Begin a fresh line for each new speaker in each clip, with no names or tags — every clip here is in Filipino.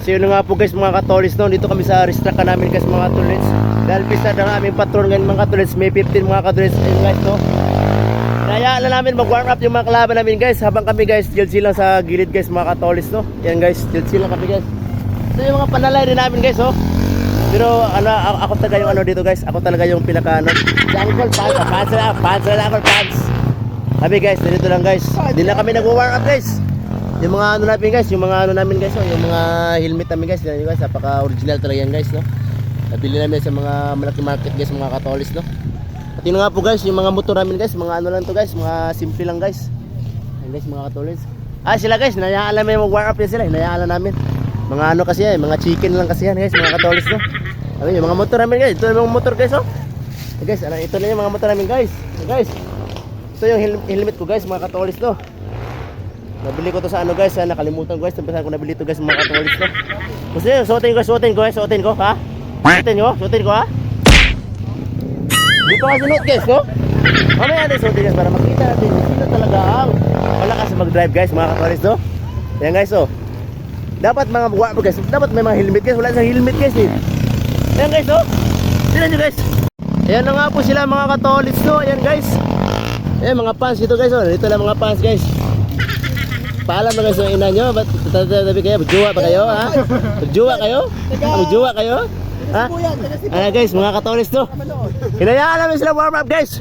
So yun nga po guys mga katolis, no? Dito kami sa restraka namin guys mga katolis. Dahil pista na aming patron ngayon mga katolis. May 15 mga katolis. Ayun guys, no? Kaya na namin mag-warm up yung mga kalaban namin guys. Habang kami guys, chill lang sa gilid guys mga katolis, no? Yan guys, chill lang kami guys. So yung mga panalay rin namin guys, oh. Pero ano, ako talaga yung ano dito guys. Ako talaga yung pinaka ano. Si Uncle Pants na Uncle Pants. Kami guys, dito lang guys. Hindi na kami nag-warm up guys. Yung mga ano namin guys, yung mga ano namin guys, oh, yung mga helmet namin guys, yan guys, napaka original talaga yan guys, no. Nabili namin sa mga malaki market guys, mga katolis, no. At yun nga po guys, yung mga motor namin guys, mga ano lang to guys, mga simple lang guys. Ayan guys, mga katolis. Ah sila guys, hinayaan namin mag-warm up yan sila, hinayaan namin. Mga ano kasi yan, mga chicken lang kasi yan guys, mga katolis, no. Ayun, yung mga motor namin guys, ito yung mga motor guys, oh. Guys, ito na yung mga motor namin guys. Guys, ito yung helmet ko guys, mga katolis, no. Nabili ko to sa ano guys, nakalimutan ko guys, saan ko nabili to guys, mga katolis, no. Kasi suotin ko, ha. Suotin ko ha. Dito ka sunod guys, no. Mamaya natin suotin guys para makita natin sino talaga ang malakas mag-drive guys, mga katolis, no. Yan guys, oh. Dapat mga guwapo guys, dapat may mga helmet guys, wala sa helmet guys eh. Ayan guys, oh. Tignan nyo guys. Ayan na nga po sila mga katolis, no. Ayan guys. Ayan mga fans dito guys, oh. Dito lang mga fans guys. Paalam na guys yung ina nyo. Ba't tatabi kayo? Magjowa pa kayo, ha? Magjowa kayo? Magjowa kayo? Ha? Ayan guys, mga katolis, no. Hinayaan namin sila warm up guys.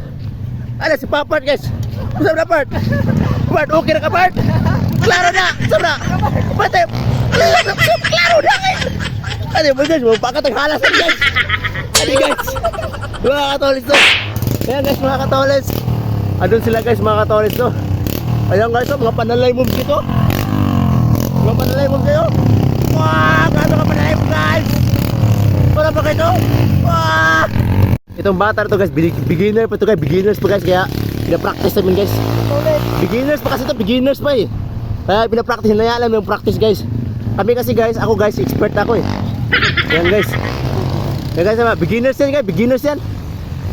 Ano si Papart guys. Masam na Part. Part, okay na ka Part? Klaro na. Masam na. Pati. Klaro na guys. Ano mo guys, magpakatang halas na guys. Ano guys, mga katolis, no. Ayan guys, mga katolis. Andun sila guys, mga katolis, no. Ayan guys, oh, mga panalay moves dito. Mga panalay moves kayo. Wah, kano ka panalay moves guys. Wala pa kayo. Wah. Itong bata na to guys, beginner pa to guys, beginners pa guys. Kaya pinapractice namin guys. Beginners pa kasi to, beginners pa eh. Kaya pinapractice, hinayaan namin yung practice guys. Kami kasi guys, ako guys, expert ako eh. Ayan guys. Ayan guys, beginners yan guys, beginners yan.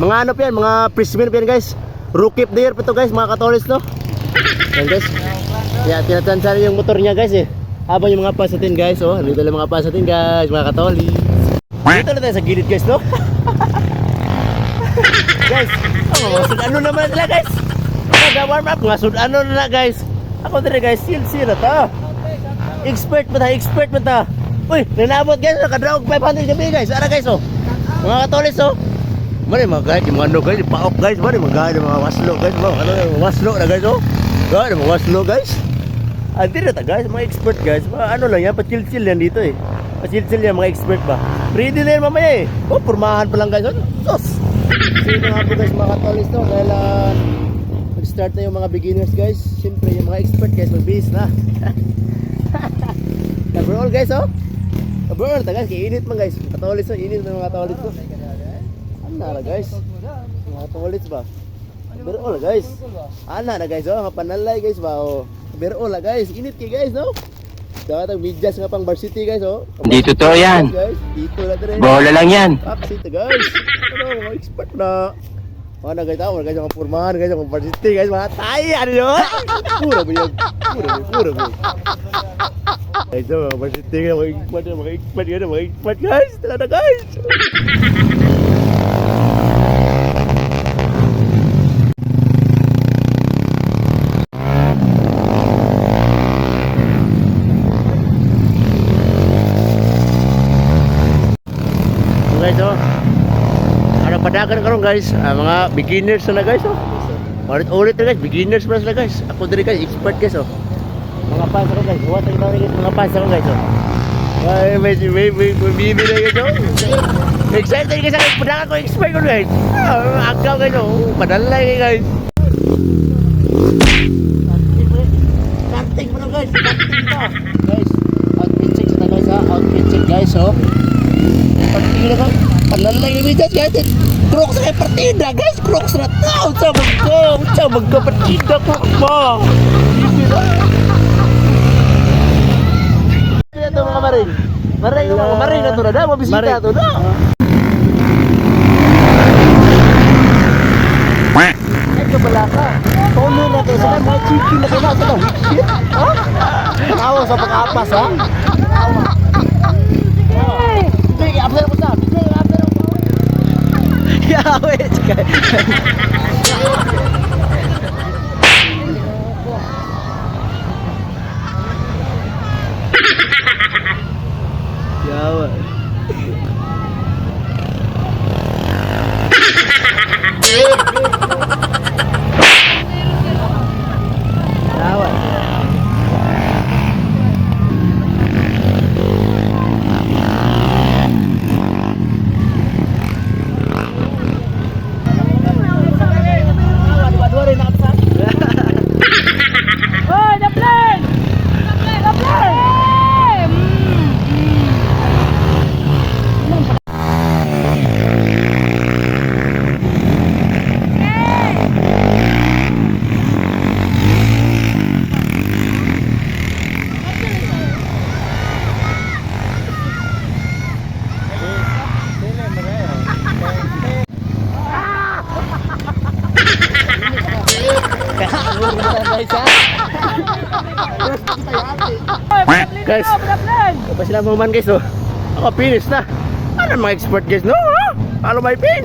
Mga ano pa yan, mga freshman pa yan guys. Rookie of the year pa to guys, mga katolis, no. Ayan guys. Kaya tinatansya yung motor niya guys eh. Habang yung mga pasatin guys, oh. Dito lang mga pasatin guys, mga katolis. Dito na tayo sa gilid guys, no. Guys, oh, ano naman nila guys. Mag-warm up, nga ano na guys. Ako din guys, seal na to. Expert pa ta. Uy, nanabot guys, nakadraw 500 kami guys. Ara guys, oh. Mga katolis, oh. Mari mga guys, yung ano guys, paok guys, mari mga waslo guys, mga ano, waslo na guys, oh. Guys, mga waslo guys. Andi na ta guys, mga expert guys. Mga ano lang yan, pa-chill yan dito eh. Pa-chill yan, mga expert ba. Ready na yan mamaya eh. Oh, purmahan pa lang guys, oh. Sos. So yun nga po guys, mga katolis, no. Dahil nag-start na yung mga beginners guys. Siyempre yung mga expert guys, mag-base na. Overall guys, oh. Overall ta guys, kiinit man guys. Katolis, oh, init ng mga katolis, oh. Ano na guys? Mga katolis ba? Overall guys. Ano na guys, oh, mga panalay guys ba, oh. Overall guys, init kay guys, no. Dapat ang medyas nga pang varsity guys, oh.
Hindi totoo yan.
Guys, dito na rin.
Bola lang yan.
Upset guys. Ano, mga expert na. Mga guys, tawag guys, mga purmahan guys, mga varsity guys, mga tayo, ano yun? Pura ba yun? Pura ba yun? Guys, mga varsity guys, mga expert guys, talaga guys. Guys, oh. Ano padagan karon guys, mga beginners na guys, oh. Ulit na guys, beginners na guys. Ako diri guys, expert guys, oh. Mga fans ako guys, what ang tawag guys, mga fans ako guys, oh. Ay, may bibi na guys, oh. Excited guys ako, padagan ko expert ko guys. Agaw guys, oh. Padalay guys. Starting mo na guys, starting pa. Guys, outfit check sa guys, ha. Outfit check guys, oh. Partida kan, panalay yung bidas guys. Crocs na partida guys, Crocs na tao. Sa magka-partida Crocs ba? Ito mga maring. Maring na ito na, mabisita ito na. Ay, kabala ka. Tono na kayo sa mga chicken na kayo. Sa daw, shit. Ha? Pag-awa sa pag-apas, ha? Pag-awa. Yawa. Yawa. Dua-dua rin nakapasan.
Oh, the plane! The plane!
Guys, pa sila man guys, oh. Ako finish na. Ano mga expert guys, no? Ano may pin?